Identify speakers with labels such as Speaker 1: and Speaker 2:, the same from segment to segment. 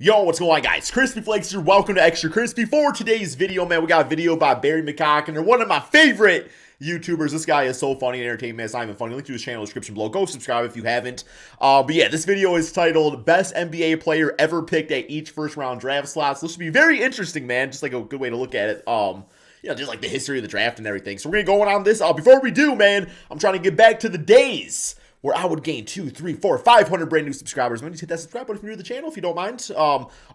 Speaker 1: Yo, what's going on, guys? Crispy Flakes here. Welcome to Extra Crispy. For today's video, man, we got a video by Barry McCock, and one of my favorite YouTubers. This guy is so funny and entertaining, man. It's not even funny. Link to his channel in the description below. Go subscribe if you haven't. But yeah, this video is titled Best NBA Player Ever Picked at Each First Round Draft Slot. So this should be very interesting, man. Just like a good way to look at it. Just like the history of the draft and everything. So we're gonna go on this. Before we do, man, I'm trying to get back to the days where I would gain 2, 3, 4, 500 brand new subscribers. Man, just hit that subscribe button if you're new to the channel, if you don't mind.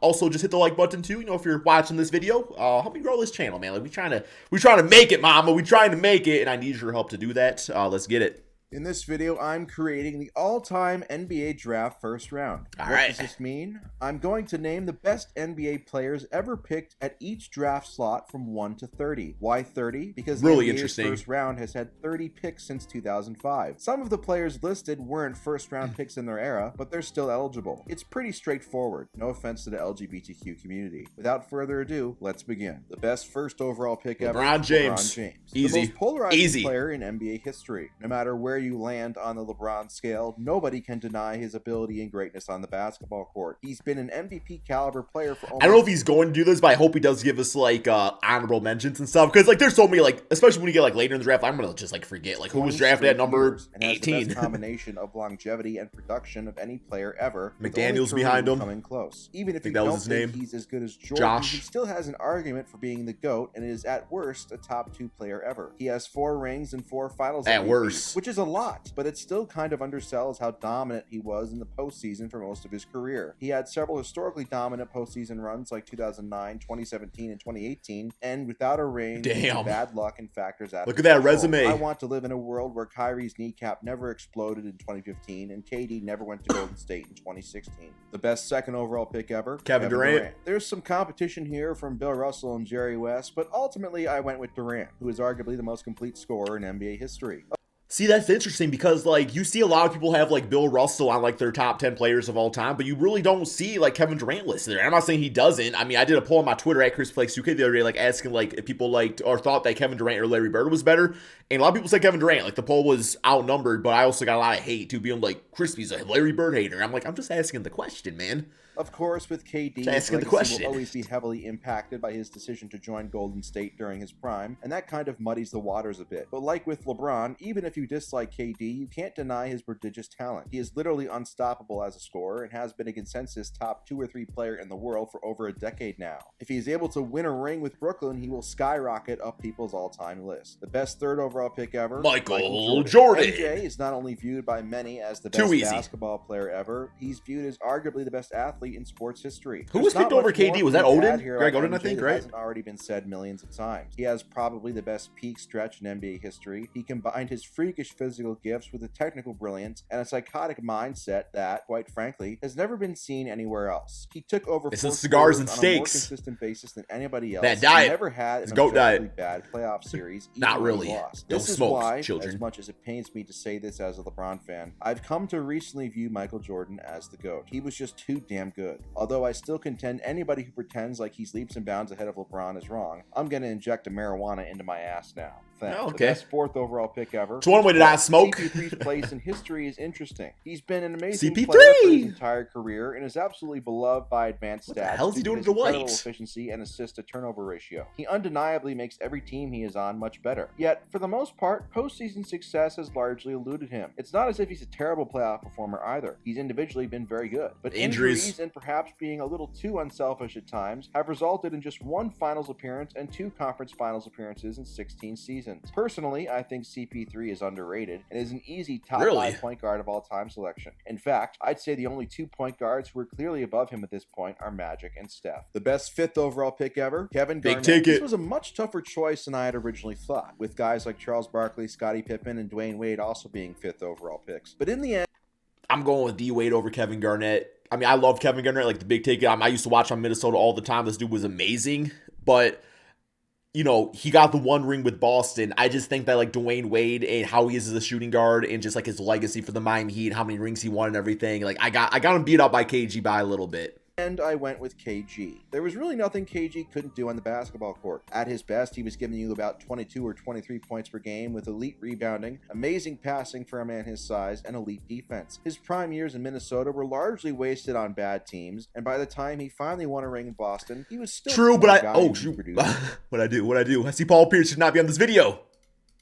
Speaker 1: Also, just hit the like button too. You know, if you're watching this video, help me grow this channel, man. Like we trying to make it, mama. We trying to make it, and I need your help to do that. Let's get it.
Speaker 2: In this video, I'm creating the all-time NBA draft first round. What does this mean? I'm going to name the best NBA players ever picked at each draft slot from 1 to 30. Why 30? Because the NBA's first round has had 30 picks since 2005. Some of the players listed weren't first-round picks in their era, but they're still eligible. It's pretty straightforward. No offense to the LGBTQ community. Without further ado, let's begin. The best first overall pick ever,
Speaker 1: LeBron James.
Speaker 2: Easy. The most polarizing player in NBA history. No matter where you land on the LeBron scale, nobody can deny his ability and greatness on the basketball court. He's been an MVP caliber player for almost—
Speaker 1: I don't know if he's going to do this, but I hope he does give us like honorable mentions and stuff, because like there's so many, like especially when you get like later in the draft, I'm gonna just like forget like who was drafted at number 18.
Speaker 2: Has the best combination of longevity and production of any player ever.
Speaker 1: McDaniels behind him.
Speaker 2: Coming close. Even if you don't think he's as good as Jordan, he still has an argument for being the GOAT and is at worst a top 2 player ever. He has 4 rings and 4 finals
Speaker 1: at worst,
Speaker 2: which is a lot, but it still kind of undersells how dominant he was in the postseason for most of his career. He had several historically dominant postseason runs like 2009, 2017, and 2018, and without a ring, bad luck and factors out.
Speaker 1: Look at that resume.
Speaker 2: I want to live in a world where Kyrie's kneecap never exploded in 2015 and KD never went to Golden State in 2016. The best second overall pick ever,
Speaker 1: Kevin Durant.
Speaker 2: There's some competition here from Bill Russell and Jerry West, but ultimately I went with Durant, who is arguably the most complete scorer in NBA history.
Speaker 1: See, that's interesting because, like, you see a lot of people have, like, Bill Russell on, like, their top 10 players of all time, but you really don't see, like, Kevin Durant listed there. I'm not saying he doesn't. I mean, I did a poll on my Twitter at ChrisFlakes2K the other day, like, asking, like, if people liked or thought that Kevin Durant or Larry Bird was better, and a lot of people said Kevin Durant. Like, the poll was outnumbered, but I also got a lot of hate, too, being like, Crispy's a Larry Bird hater. I'm like, I'm just asking the question, man.
Speaker 2: Of course, with KD, his legacy will always be heavily impacted by his decision to join Golden State during his prime, and that kind of muddies the waters a bit. But like with LeBron, even if you dislike KD, you can't deny his prodigious talent. He is literally unstoppable as a scorer and has been a consensus top 2 or 3 player in the world for over a decade now. If he is able to win a ring with Brooklyn, he will skyrocket up people's all-time list. The best third overall pick ever,
Speaker 1: Michael Jordan.
Speaker 2: MJ is not only viewed by many as the best basketball player ever, he's viewed as arguably the best athlete in sports history.
Speaker 1: Who was picked over KD? Was that Odin? Greg Oden, I think, right?
Speaker 2: Hasn't already been said millions of times. He has probably the best peak stretch in NBA history. He combined his freakish physical gifts with a technical brilliance and a psychotic mindset that, quite frankly, has never been seen anywhere else. He took over
Speaker 1: cigars and steaks
Speaker 2: on a more consistent basis than anybody else.
Speaker 1: That diet.
Speaker 2: He never had an
Speaker 1: goat
Speaker 2: objectively bad playoff series.
Speaker 1: Not really.
Speaker 2: Lost.
Speaker 1: Don't
Speaker 2: this is
Speaker 1: smoke,
Speaker 2: why,
Speaker 1: children.
Speaker 2: As much as it pains me to say this as a LeBron fan, I've come to recently view Michael Jordan as the GOAT. He was just too damn good. Although I still contend anybody who pretends like he's leaps and bounds ahead of LeBron is wrong. I'm going to inject a marijuana into my ass now. The best 4th overall pick ever.
Speaker 1: It's one way to not smoke.
Speaker 2: CP3's place in history is interesting. He's been an amazing
Speaker 1: CP3
Speaker 2: player for his entire career and is absolutely beloved by advanced stats.
Speaker 1: What the hell is he doing to
Speaker 2: incredible efficiency and assist-to-turnover ratio. He undeniably makes every team he is on much better. Yet, for the most part, postseason success has largely eluded him. It's not as if he's a terrible playoff performer either. He's individually been very good. But injuries and perhaps being a little too unselfish at times have resulted in just 1 finals appearance and 2 conference finals appearances in 16 seasons. Personally, I think CP3 is underrated and is an easy top 5 point guard of all time selection. In fact, I'd say the only 2 point guards who are clearly above him at this point are Magic and Steph. The best 5th overall pick ever, Kevin Garnett. This was a much tougher choice than I had originally thought, with guys like Charles Barkley, Scottie Pippen, and Dwayne Wade also being 5th overall picks. But in the end,
Speaker 1: I'm going with D Wade over Kevin Garnett. I mean, I love Kevin Garnett, like the big take. I used to watch on Minnesota all the time. This dude was amazing, but you know, he got the 1 ring with Boston. I just think that, like, Dwayne Wade and how he is as a shooting guard and just, like, his legacy for the Miami Heat, how many rings he won and everything. Like, I got him beat up by KG by a little bit.
Speaker 2: And I went with KG. There was really nothing KG couldn't do on the basketball court. At his best, he was giving you about 22 or 23 points per game with elite rebounding, amazing passing for a man his size, and elite defense. His prime years in Minnesota were largely wasted on bad teams, and by the time he finally won a ring in Boston, he was still
Speaker 1: true, but What'd I do? I see Paul Pierce should not be on this video.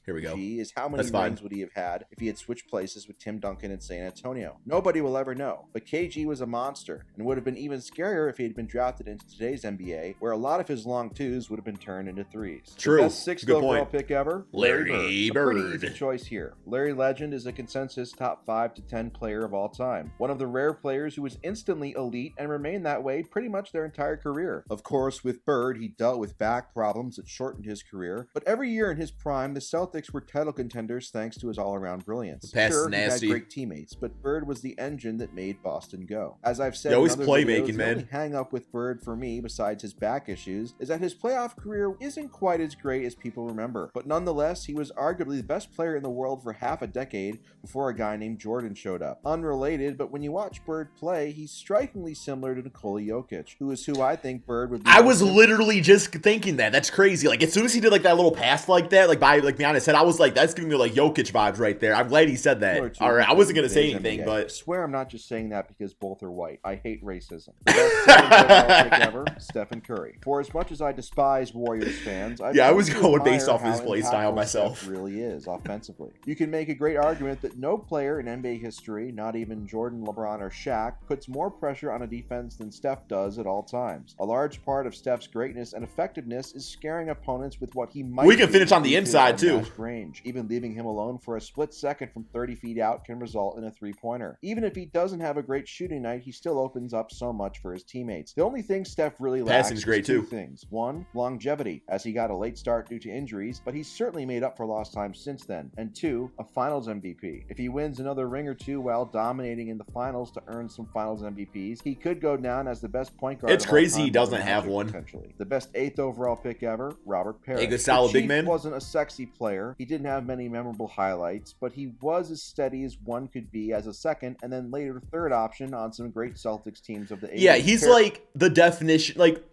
Speaker 1: Here we go.
Speaker 2: Is how many rings would he have had if he had switched places with Tim Duncan in San Antonio? Nobody will ever know, but KG was a monster and would have been even scarier if he had been drafted into today's NBA, where a lot of his long twos would have been turned into threes.
Speaker 1: True.
Speaker 2: The best sixth overall pick ever?
Speaker 1: Larry Bird.
Speaker 2: A pretty easy choice here. Larry Legend is a consensus top 5 to 10 player of all time. One of the rare players who was instantly elite and remained that way pretty much their entire career. Of course, with Bird, he dealt with back problems that shortened his career, but every year in his prime, the Celtics were title contenders thanks to his all-around brilliance. Sure, he had great teammates, but Bird was the engine that made Boston go. As I've said,
Speaker 1: always playmaking, man.
Speaker 2: The only hang-up with Bird for me, besides his back issues, is that his playoff career isn't quite as great as people remember. But nonetheless, he was arguably the best player in the world for half a decade before a guy named Jordan showed up. Unrelated, but when you watch Bird play, he's strikingly similar to Nikola Jokic, who is who I think Bird would be.
Speaker 1: I was literally just thinking that. That's crazy. Like, as soon as he did like that little pass like that, like by like Giannis said, I was like, that's giving me like Jokic vibes right there. I'm glad he said that. All right, I wasn't gonna say anything, but
Speaker 2: I swear I'm not just saying that because both are white. I hate racism. The best pick ever, Stephen Curry. For as much as I despise Warriors fans, I was going based off his play style myself. Steph really is offensively. You can make a great argument that no player in NBA history, not even Jordan, LeBron, or Shaq, puts more pressure on a defense than Steph does at all times. A large part of Steph's greatness and effectiveness is scaring opponents with what he might.
Speaker 1: We can finish on the inside too.
Speaker 2: Range. Even leaving him alone for a split second from 30 feet out can result in a three-pointer. Even if he doesn't have a great shooting night, he still opens up so much for his teammates. The only thing Steph really lacks is two things. One, longevity, as he got a late start due to injuries, but he's certainly made up for lost time since then. And two, a finals MVP. If he wins another ring or two while dominating in the finals to earn some finals MVPs, he could go down as the best point guard.
Speaker 1: It's crazy he doesn't have one.
Speaker 2: Potentially. The best 8th overall pick ever, Robert Parrish.
Speaker 1: A good solid big man.
Speaker 2: He wasn't a sexy player. He didn't have many memorable highlights, but he was as steady as one could be as a second and then later third option on some great Celtics teams of the 80s.
Speaker 1: Yeah, he's like the definition, like,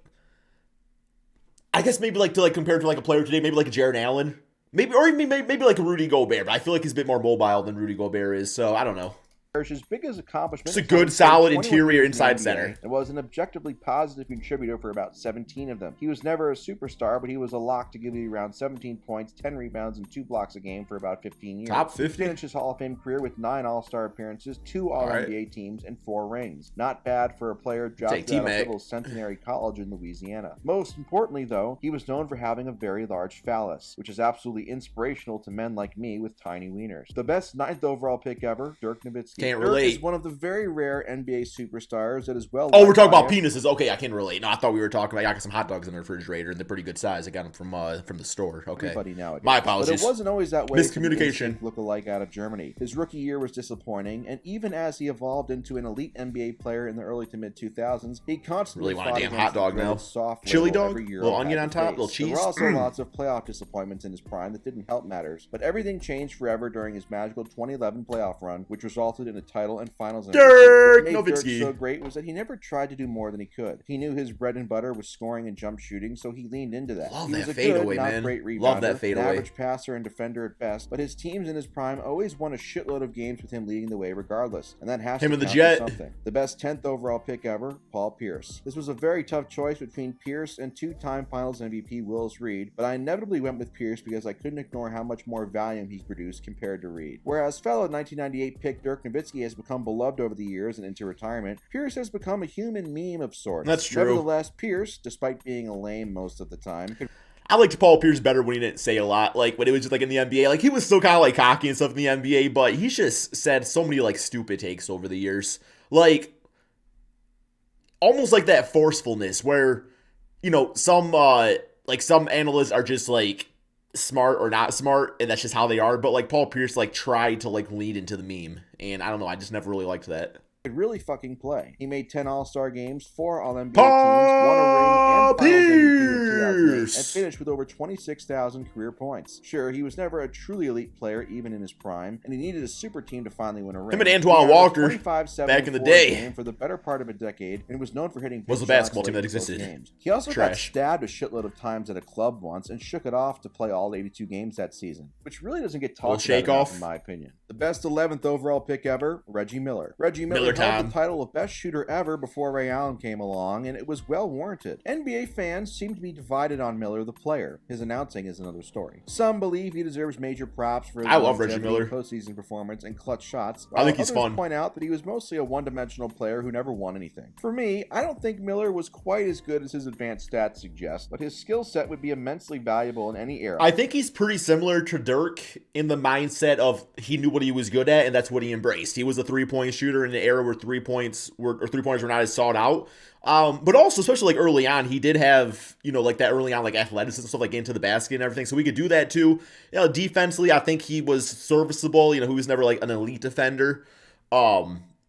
Speaker 1: I guess maybe like to like compare to like a player today, maybe like a Jared Allen, maybe like a Rudy Gobert, but I feel like he's a bit more mobile than Rudy Gobert is, so I don't know.
Speaker 2: Parrish's biggest accomplishment.
Speaker 1: It's a good, solid interior inside center.
Speaker 2: It was an objectively positive contributor for about 17 of them. He was never a superstar, but he was a lock to give you around 17 points, 10 rebounds, and 2 blocks a game for about 15 years.
Speaker 1: Top 50.
Speaker 2: He finished his Hall of Fame career with 9 All-Star appearances, 2 All-NBA teams, and 4 rings. Not bad for a player drafted out of little Centenary College in Louisiana. Most importantly, though, he was known for having a very large phallus, which is absolutely inspirational to men like me with tiny wieners. The best 9th overall pick ever, Dirk Nowitzki.
Speaker 1: Can't relate.
Speaker 2: Dirk is one of the very rare NBA superstars that is well.
Speaker 1: Oh, we're talking about penises. Okay, I can relate. No, I thought we were talking about. I got some hot dogs in the refrigerator, and they're pretty good size. I got them from the store. Okay,
Speaker 2: everybody nowadays.
Speaker 1: My apologies.
Speaker 2: But it wasn't always that way.
Speaker 1: Miscommunication.
Speaker 2: Look-alike out of Germany. His rookie year was disappointing, and even as he evolved into an elite NBA player in the early to mid 2000s, he constantly
Speaker 1: really want a damn hot dog now.
Speaker 2: Soft
Speaker 1: chili dog, little onion on top, little cheese.
Speaker 2: There were also lots of playoff disappointments in his prime that didn't help matters, but everything changed forever during his magical 2011 playoff run, which resulted in a title and finals.
Speaker 1: Dirk
Speaker 2: What made Dirk
Speaker 1: Nowitzki
Speaker 2: so great was that he never tried to do more than he could. He knew his bread and butter was scoring and jump shooting, so he leaned into that.
Speaker 1: Love
Speaker 2: he was
Speaker 1: that
Speaker 2: a
Speaker 1: fadeaway,
Speaker 2: good,
Speaker 1: man.
Speaker 2: not great rebounder,
Speaker 1: Love that fadeaway.
Speaker 2: An average passer and defender at best, but his teams in his prime always won a shitload of games with him leading the way regardless, and that has to
Speaker 1: and the
Speaker 2: count
Speaker 1: Jet.
Speaker 2: for something. The best 10th overall pick ever, Paul Pierce. This was a very tough choice between Pierce and 2-time Finals MVP Willis Reed, but I inevitably went with Pierce because I couldn't ignore how much more volume he produced compared to Reed. Whereas fellow 1998 pick Dirk Nowitzki has become beloved over the years and into retirement, Pierce has become a human meme of sorts.
Speaker 1: That's true.
Speaker 2: Nevertheless, Pierce, despite being a lame most of the time,
Speaker 1: I liked Paul Pierce better when he didn't say a lot, like when it was just like in the NBA. Like he was still kind of like cocky and stuff in the NBA, but he's just said so many like stupid takes over the years. Like almost like that forcefulness where, you know, some analysts are just like smart or not smart, and that's just how they are. But like Paul Pierce like tried to like lead into the meme, and I don't know, I just never really liked that.
Speaker 2: could really fucking play. He made 10 All-Star games, 4 All-NBA teams, won a ring and Finals MVP in 2008, and finished with over 26,000 career points. Sure, he was never a truly elite player even in his prime, and he needed a super team to finally win a ring.
Speaker 1: Him and Antoine Walker back in the day
Speaker 2: game for the better part of a decade, and was known for hitting
Speaker 1: was a basketball team that existed.
Speaker 2: Games. He also got stabbed a shitload of times at a club once and shook it off to play all 82 games that season, which really doesn't get talked about enough, in my opinion. The best 11th overall pick ever, Reggie Miller. Reggie Miller held the title of best shooter ever before Ray Allen came along, and it was well warranted. NBA fans seem to be divided on Miller the player. His announcing is another story. Some believe he deserves major props for his postseason performance and clutch shots.
Speaker 1: I think he's fun.
Speaker 2: Point out that he was mostly a one-dimensional player who never won anything. For me, I don't think Miller was quite as good as his advanced stats suggest, but his skill set would be immensely valuable in any era.
Speaker 1: I think he's pretty similar to Dirk in the mindset of he knew what he was good at, and that's what he embraced. He was a three-point shooter in an era where three-pointers were not as sought out. But also, especially like early on, he did have, like that early on, like athleticism, stuff like into the basket and everything. So we could do that too. Defensively, I think he was serviceable. He was never like an elite defender.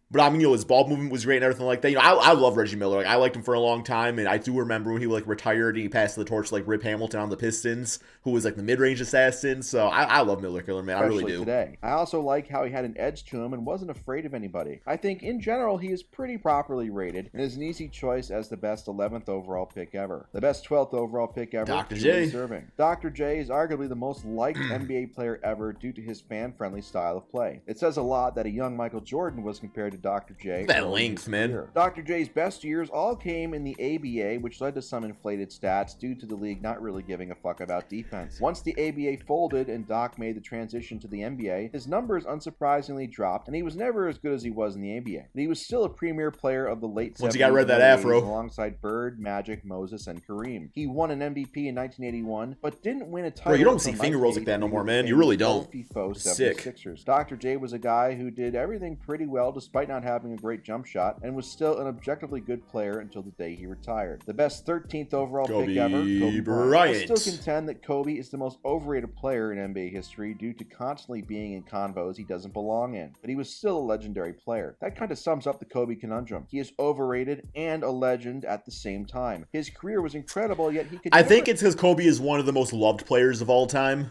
Speaker 1: But I mean, his ball movement was great and everything like that. I love Reggie Miller. Like, I liked him for a long time, and I do remember when he like retired and he passed the torch to like Rip Hamilton on the Pistons, who was like the mid-range assassin. So I love Miller Killer, man.
Speaker 2: Especially
Speaker 1: I really do.
Speaker 2: Today, I also like how he had an edge to him and wasn't afraid of anybody. I think in general he is pretty properly rated and is an easy choice as the best 11th overall pick ever. The best 12th overall pick ever,
Speaker 1: Dr. J.
Speaker 2: Serving. Dr. J is arguably the most liked NBA player ever due to his fan-friendly style of play. It says a lot that a young Michael Jordan was compared to Dr. J.
Speaker 1: That length, man.
Speaker 2: Dr. J's best years all came in the ABA, which led to some inflated stats due to the league not really giving a fuck about defense. Once the ABA folded and Doc made the transition to the NBA, his numbers unsurprisingly dropped, and he was never as good as he was in the ABA. But he was still a premier player of the late 70s.
Speaker 1: Once he got rid of that afro.
Speaker 2: Alongside Bird, Magic, Moses, and Kareem. He won an MVP in 1981, but didn't win a title.
Speaker 1: Bro, you don't see finger rolls like that no more, man. You really don't.
Speaker 2: Sick. Dr. J was a guy who did everything pretty well despite not having a great jump shot, and was still an objectively good player until the day he retired. The best 13th overall pick ever, Kobe Bryant. I still contend that Kobe is the most overrated player in NBA history due to constantly being in convos he doesn't belong in, but he was still a legendary player. That kind of sums up the Kobe conundrum. He is overrated and a legend at the same time. His career was incredible, yet he could
Speaker 1: I think it's because Kobe is one of the most loved players of all time.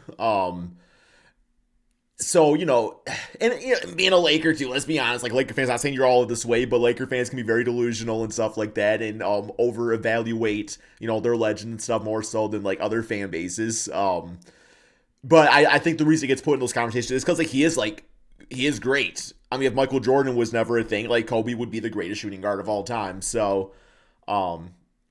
Speaker 1: So, and being a Laker too, let's be honest, like Laker fans, not saying you're all this way, but Laker fans can be very delusional and stuff like that and over-evaluate, their legend and stuff more so than like other fan bases. But I think the reason it gets put in those conversations is because he is great. I mean, if Michael Jordan was never a thing, like Kobe would be the greatest shooting guard of all time. So, I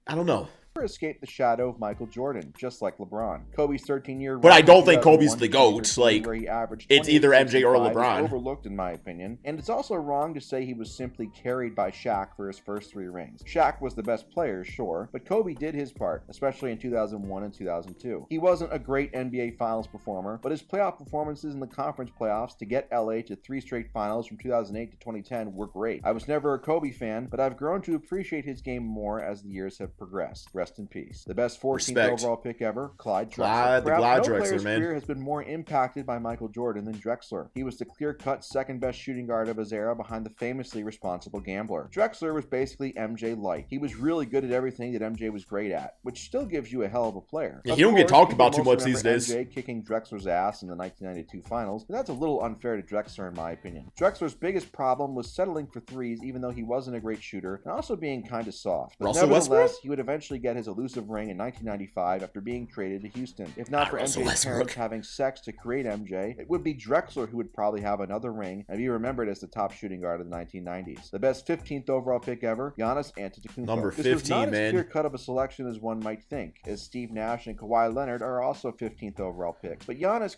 Speaker 1: don't know.
Speaker 2: Escape the shadow of Michael Jordan, just like LeBron. Kobe's 13-year.
Speaker 1: But I don't think Kobe's the GOAT. Like, it's either MJ or LeBron.
Speaker 2: Overlooked, in my opinion. And it's also wrong to say he was simply carried by Shaq for his first 3 rings. Shaq was the best player, sure, but Kobe did his part, especially in 2001 and 2002. He wasn't a great NBA Finals performer, but his playoff performances in the conference playoffs to get LA to 3 straight finals from 2008 to 2010 were great. I was never a Kobe fan, but I've grown to appreciate his game more as the years have progressed. Rest in peace. The best 14th overall pick ever, Clyde Drexler.
Speaker 1: Perhaps no
Speaker 2: player's
Speaker 1: man.
Speaker 2: career has been more impacted by Michael Jordan than Drexler. He was the clear-cut second-best shooting guard of his era behind the famously responsible gambler. Drexler was basically MJ light. He was really good at everything that MJ was great at, which still gives you a hell of a player.
Speaker 1: Yeah, he don't get talked about too much these days.
Speaker 2: MJ kicking Drexler's ass in the 1992 finals, but that's a little unfair to Drexler in my opinion. Drexler's biggest problem was settling for threes even though he wasn't a great shooter, and also being kind of soft. But nevertheless, he would eventually get his elusive ring in 1995 after being traded to Houston. If not for MJ's parents having sex to create MJ, it would be Drexler who would probably have another ring and be remembered as the top shooting guard of the 1990s. The best 15th overall pick ever, Giannis Antetokounmpo.
Speaker 1: Number 15,
Speaker 2: this was not
Speaker 1: man.
Speaker 2: As clear-cut of a selection as one might think, as Steve Nash and Kawhi Leonard are also 15th overall picks. But Giannis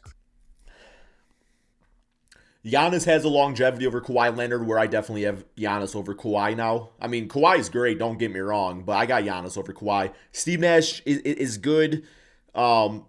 Speaker 1: has a longevity over Kawhi Leonard, where I definitely have Giannis over Kawhi now. I mean, Kawhi's great, don't get me wrong, but I got Giannis over Kawhi. Steve Nash is good because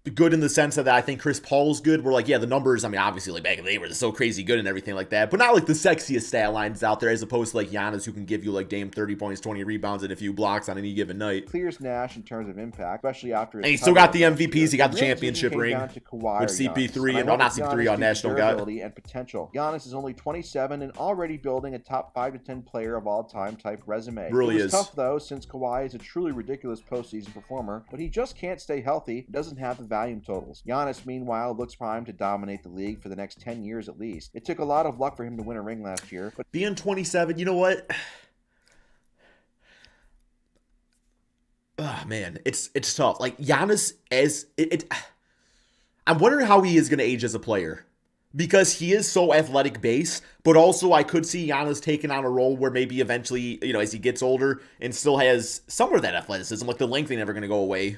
Speaker 1: good in the sense that I think Chris Paul's good. We're like, yeah, the numbers, I mean, obviously, like, back in the day were so crazy good and everything like that, but not like the sexiest stat lines out there as opposed to like Giannis, who can give you like Dame 30 points, 20 rebounds, and a few blocks on any given night.
Speaker 2: Clears Nash in terms of impact, especially after his
Speaker 1: and he still got the MVPs. He got the championship ring with CP3 and, well, not CP3 on national guy.
Speaker 2: And potential. Giannis is only 27 and already building a top 5 to 10 player of all time type resume.
Speaker 1: Really
Speaker 2: it was
Speaker 1: is
Speaker 2: tough though, since Kawhi is a truly ridiculous postseason performer, but he just can't stay healthy and doesn't have the volume totals. Giannis, meanwhile, looks primed to dominate the league for the next 10 years at least. It took a lot of luck for him to win a ring last year, but
Speaker 1: being 27, you know what? Oh man, it's tough. Like Giannis, I'm wondering how he is going to age as a player, because he is so athletic base, but also I could see Giannis taking on a role where maybe eventually, you know, as he gets older and still has some of that athleticism, like the length ain't never going to go away.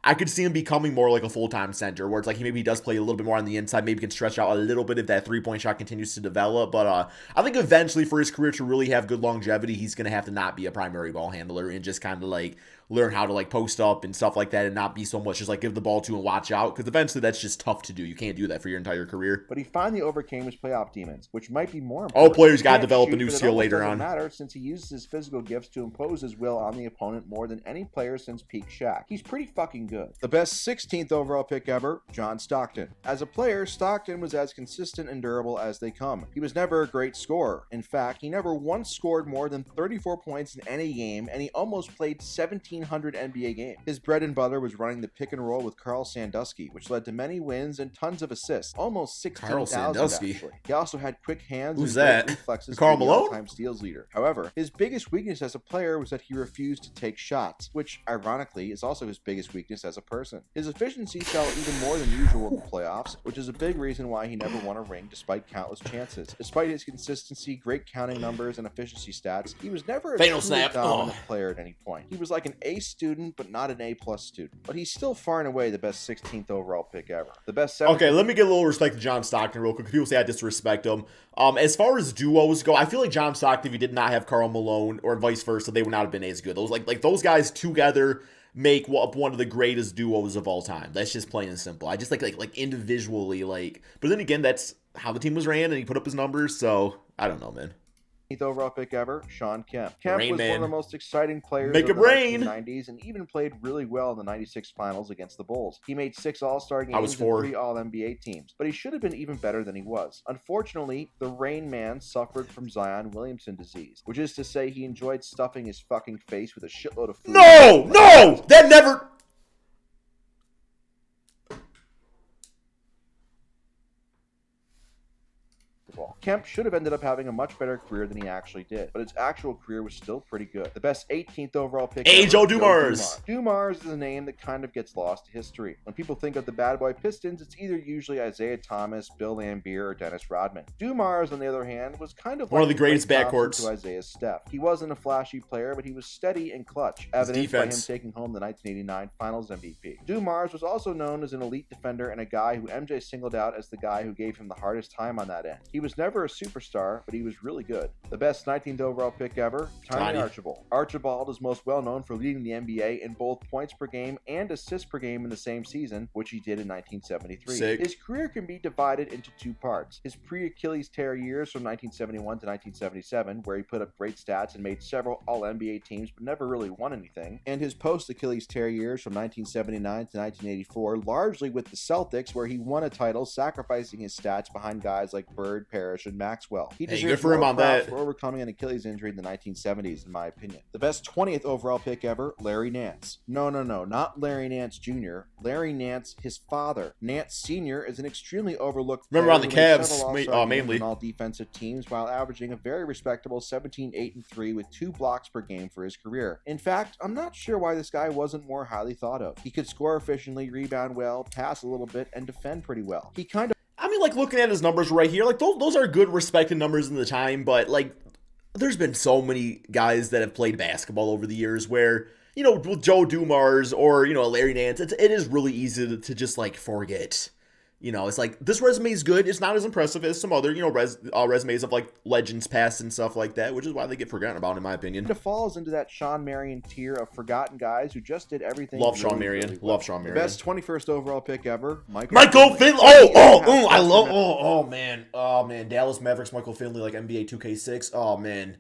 Speaker 1: I could see him becoming more like a full-time center, where it's like he does play a little bit more on the inside, maybe can stretch out a little bit if that three-point shot continues to develop. But I think eventually for his career to really have good longevity, he's going to have to not be a primary ball handler and just kind of like learn how to like post up and stuff like that, and not be so much just like give the ball to and watch out, because eventually that's just tough to do. You can't do that for your entire career.
Speaker 2: But he finally overcame his playoff demons, which might be more important.
Speaker 1: All players got to develop a new skill later on.
Speaker 2: Matter, since he uses his physical gifts to impose his will on the opponent more than any player since peak Shaq. He's pretty fucking good. The best 16th overall pick ever, John Stockton. As a player, Stockton was as consistent and durable as they come. He was never a great scorer. In fact, he never once scored more than 34 points in any game, and he almost played 1,700 NBA games. His bread and butter was running the pick and roll with Carl Sandusky, which led to many wins and tons of assists, almost 16,000 actually. He also had quick hands
Speaker 1: and
Speaker 2: great reflexes.
Speaker 1: Karl Malone?
Speaker 2: All-time steals leader. However, his biggest weakness as a player was that he refused to take shots, which ironically is also his biggest weakness as a person. His efficiency fell even more than usual in the playoffs, which is a big reason why he never won a ring despite countless chances. Despite his consistency, great counting numbers, and efficiency stats, he was never a truly dominant player at any point. He was like an A student, but not an A+ student. But he's still far and away the best 16th overall pick ever. The best 17th.
Speaker 1: Okay, let me get a little respect to John Stockton real quick. People say I disrespect him. As far as duos go, I feel like John Stockton, if he did not have Karl Malone or vice versa, they would not have been as good. Those like those guys together make up one of the greatest duos of all time. That's just plain and simple. I just like individually but then again, that's how the team was ran, and he put up his numbers. So I don't know, man.
Speaker 2: Overall pick ever, Sean Kemp. Kemp was one of the most exciting players
Speaker 1: of the
Speaker 2: 1990s and even played really well in the 96 finals against the Bulls. He made 6 All-Star games and 3 All-NBA teams, but he should have been even better than he was. Unfortunately, the Rain Man suffered from Zion Williamson disease, which is to say he enjoyed stuffing his fucking face with a shitload of food.
Speaker 1: No! That never...
Speaker 2: Kemp should have ended up having a much better career than he actually did, but his actual career was still pretty good. The best 18th overall pick ever,
Speaker 1: Joe Dumars.
Speaker 2: Dumars is a name that kind of gets lost to history. When people think of the bad boy Pistons, it's either usually Isaiah Thomas, Bill Laimbeer, or Dennis Rodman. Dumars, on the other hand, was kind of
Speaker 1: one of the greatest backcourts
Speaker 2: to Isaiah's Steph. He wasn't a flashy player, but he was steady and clutch, evidenced by him taking home the 1989 Finals MVP. Dumars was also known as an elite defender and a guy who MJ singled out as the guy who gave him the hardest time on that end. He was never a superstar, but he was really good. The best 19th overall pick ever, Tiny Archibald. Archibald is most well known for leading the NBA in both points per game and assists per game in the same season, which he did in 1973.
Speaker 1: Sick.
Speaker 2: His career can be divided into 2 parts. His pre-Achilles tear years from 1971 to 1977, where he put up great stats and made several All-NBA teams but never really won anything, and his post-Achilles tear years from 1979 to 1984, largely with the Celtics, where he won a title sacrificing his stats behind guys like Bird, Parrish, and Maxwell. He deserves more props for overcoming an Achilles injury in the 1970s, in my opinion. The best 20th overall pick ever, Larry Nance. No, not Larry Nance Jr. Larry Nance, his father. Nance Sr. is an extremely overlooked player.
Speaker 1: Remember on the Cavs, mainly.
Speaker 2: On all defensive teams, while averaging a very respectable 17, 8, and 3 with 2 blocks per game for his career. In fact, I'm not sure why this guy wasn't more highly thought of. He could score efficiently, rebound well, pass a little bit, and defend pretty well. He kind of
Speaker 1: looking at his numbers right here, those are good respected numbers in the time, but there's been so many guys that have played basketball over the years where, with Joe Dumars or, Larry Nance, it is really easy to just forget You know, it's like, this resume is good. It's not as impressive as some other, you know, resumes of like legends past and stuff like that, which is why they get forgotten about, in my opinion.
Speaker 2: It falls into that Sean Marion tier of forgotten guys who just did everything.
Speaker 1: Love Sean Marion.
Speaker 2: Really well.
Speaker 1: Love Sean Marion.
Speaker 2: The best 21st overall pick ever,
Speaker 1: Michael Finley. I love. Oh man. Dallas Mavericks. Michael Finley, like NBA 2K6. Oh man,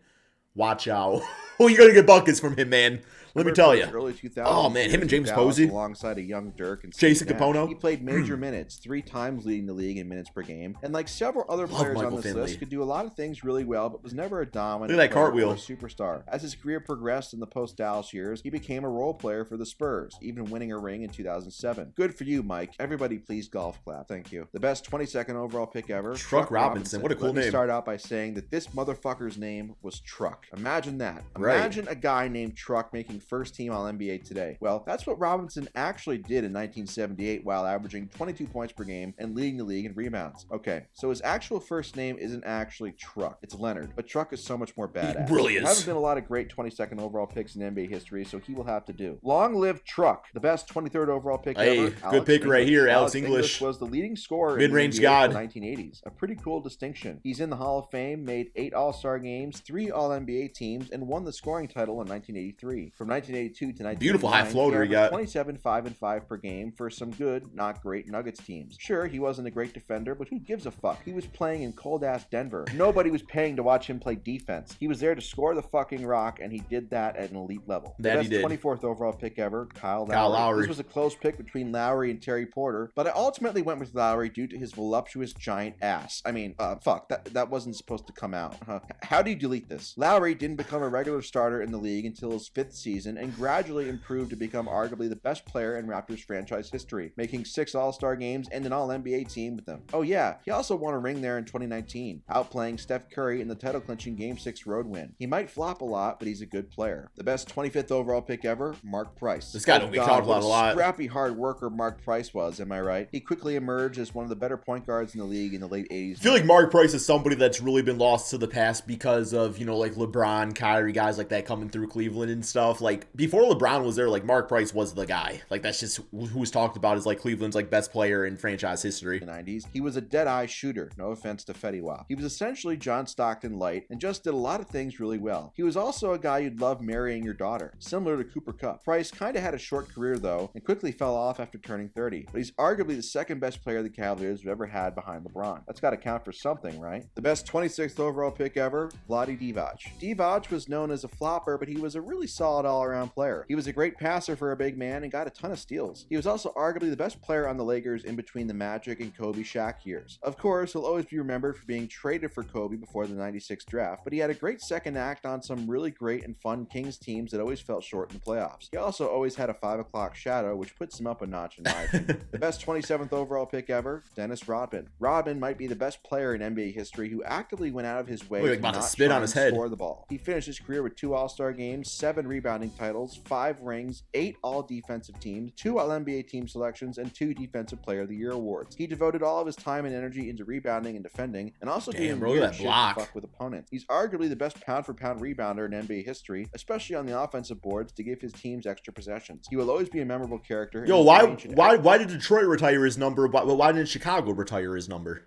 Speaker 1: watch out. Oh, you're gonna get buckets from him, man. Let me tell you.
Speaker 2: Early 2000s.
Speaker 1: Oh man, him and James Posey
Speaker 2: alongside a young Dirk and
Speaker 1: Jason Capono.
Speaker 2: He played major minutes, 3 times leading the league in minutes per game, and like several other players on this list, could do a lot of things really well, but was never a dominant
Speaker 1: Look at that cartwheel.
Speaker 2: or superstar. As his career progressed in the post-Dallas years, he became a role player for the Spurs, even winning a ring in 2007. Good for you, Mike. Everybody, please golf clap. Thank you. The best 22nd overall pick ever,
Speaker 1: Truck Robinson. What a cool name.
Speaker 2: Let me start out by saying that this motherfucker's name was Truck. Imagine that.
Speaker 1: Right.
Speaker 2: Imagine a guy named Truck making first team All-NBA today. Well, that's what Robinson actually did in 1978 while averaging 22 points per game and leading the league in rebounds. Okay, so his actual first name isn't actually Truck. It's Leonard, but Truck is so much more badass.
Speaker 1: He really is.
Speaker 2: There haven't been a lot of great 22nd overall picks in NBA history, so he will have to do. Long live Truck, the best 23rd overall pick ever.
Speaker 1: Good pick right here, Alex English.
Speaker 2: Was the leading scorer
Speaker 1: mid-range
Speaker 2: in the
Speaker 1: god.
Speaker 2: 1980s. A pretty cool distinction. He's in the Hall of Fame, made 8 All-Star games, 3 All-NBA teams, and won the scoring title in 1983. From 1982 to 1989,
Speaker 1: beautiful high floater he got.
Speaker 2: 27, 5, and 5 per game for some good, not great Nuggets teams. Sure, he wasn't a great defender, but who gives a fuck? He was playing in cold-ass Denver. Nobody was paying to watch him play defense. He was there to score the fucking rock, and he did that at an elite level.
Speaker 1: That he did.
Speaker 2: 24th overall pick ever, Kyle Lowry. This was a close pick between Lowry and Terry Porter, but I ultimately went with Lowry due to his voluptuous giant ass. I mean, fuck, that wasn't supposed to come out. How do you delete this? Lowry didn't become a regular starter in the league until his 5th season and gradually improved to become arguably the best player in Raptors franchise history, making 6 All-Star games and an All-NBA team with them. Oh yeah, he also won a ring there in 2019, outplaying Steph Curry in the title-clinching Game 6 road win. He might flop a lot, but he's a good player. The best 25th overall pick ever, Mark Price.
Speaker 1: This guy don't be talked about a lot.
Speaker 2: Scrappy hard worker Mark Price was, am I right? He quickly emerged as one of the better point guards in the league in the late 80s.
Speaker 1: I feel like Mark Price is somebody that's really been lost to the past because of, you know, like LeBron, Kyrie, guys like that coming through Cleveland and stuff. Like, before LeBron was there, like, Mark Price was the guy. Like, that's just who was talked about as, like, Cleveland's, like, best player in franchise history.
Speaker 2: In the 90s, he was a dead-eye shooter, no offense to Fetty Wap. He was essentially John Stockton light and just did a lot of things really well. He was also a guy you'd love marrying your daughter, similar to Cooper Kupp. Price kind of had a short career, though, and quickly fell off after turning 30, but he's arguably the second best player the Cavaliers have ever had behind LeBron. That's got to count for something, right? The best 26th overall pick ever, Vlade Divac. Divac was known as a flopper, but he was a really solid all-around player. He was a great passer for a big man and got a ton of steals. He was also arguably the best player on the Lakers in between the Magic and Kobe Shaq years. Of course, he'll always be remembered for being traded for Kobe before the 96 draft, but he had a great second act on some really great and fun Kings teams that always fell short in the playoffs. He also always had a 5 o'clock shadow, which puts him up a notch in my opinion. The best 27th overall pick ever, Dennis Rodman. Rodman might be the best player in NBA history who actively went out of his way to not
Speaker 1: spit on his head.
Speaker 2: Score the ball. He finished his career with 2 All-Star games, 7 rebounding titles, 5 rings, 8 all-defensive teams, 2 All-NBA team selections, and 2 Defensive Player of the Year awards. He devoted all of his time and energy into rebounding and defending, and also doing weird shit to fuck with opponents. He's arguably the best pound-for-pound rebounder in NBA history, especially on the offensive boards to give his teams extra possessions. He will always be a memorable character.
Speaker 1: Yo, why did Detroit retire his number? Why didn't Chicago retire his number?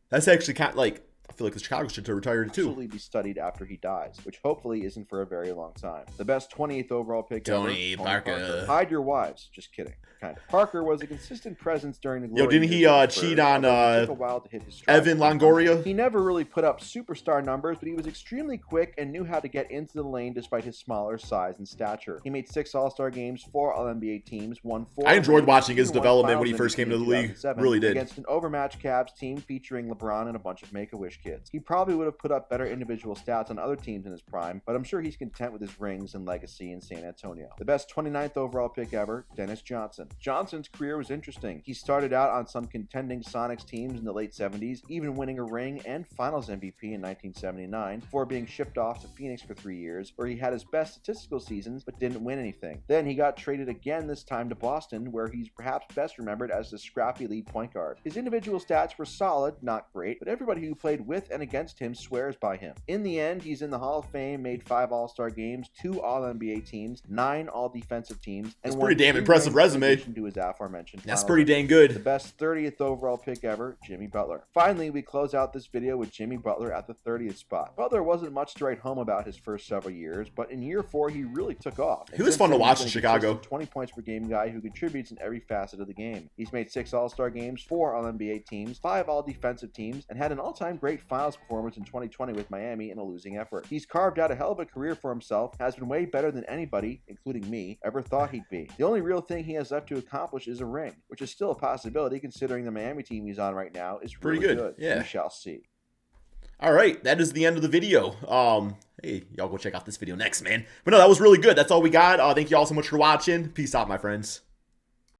Speaker 1: That's actually kind of like, I feel like the Chicago should retire it too.
Speaker 2: Absolutely be studied after he dies, which hopefully isn't for a very long time. The best 28th overall pick
Speaker 1: Tony
Speaker 2: ever,
Speaker 1: Parker.
Speaker 2: Hide your wives. Just kidding. Kind of. Parker was a consistent presence during the glory.
Speaker 1: Yo, didn't he cheat on
Speaker 2: took a while to hit his stride.
Speaker 1: Evan Longoria?
Speaker 2: He never really put up superstar numbers, but he was extremely quick and knew how to get into the lane despite his smaller size and stature. He made 6 All-Star games, 4 All-NBA teams, won 4.
Speaker 1: I enjoyed watching his development when he first came to the league. Really did.
Speaker 2: Against an overmatched Cavs team featuring LeBron and a bunch of Make-A-Wish kids. He probably would have put up better individual stats on other teams in his prime, but I'm sure he's content with his rings and legacy in San Antonio. The best 29th overall pick ever, Dennis Johnson. Johnson's career was interesting. He started out on some contending Sonics teams in the late 70s, even winning a ring and Finals MVP in 1979, before being shipped off to Phoenix for 3 years, where he had his best statistical seasons but didn't win anything. Then he got traded again, this time to Boston, where he's perhaps best remembered as the scrappy lead point guard. His individual stats were solid, not great, but everybody who played with and against him swears by him. In the end, he's in the Hall of Fame, made 5 All-Star games, 2 All-NBA teams, 9 All-Defensive teams, and
Speaker 1: that's pretty damn impressive resume.
Speaker 2: To his aforementioned
Speaker 1: that's pretty dang good.
Speaker 2: The best 30th overall pick ever, Jimmy Butler. Finally, we close out this video with Jimmy Butler at the 30th spot. Butler wasn't much to write home about his first several years, but in year 4, he really took off.
Speaker 1: He was fun to watch in Chicago.
Speaker 2: 20 points per game guy who contributes in every facet of the game. He's made 6 All-Star games, 4 All-NBA teams, 5 All-Defensive teams, and had an all-time great finals performance in 2020 with Miami in a losing effort. He's carved out a hell of a career for himself, has been way better than anybody, including me, ever thought he'd be. The only real thing he has left to accomplish is a ring, which is still a possibility considering the Miami team he's on right now is really
Speaker 1: pretty good. Yeah.
Speaker 2: We shall see.
Speaker 1: All right, that is the end of the video. Hey, y'all go check out this video next, man. But no, that was really good. That's all we got. Thank you all so much for watching. Peace out, my friends.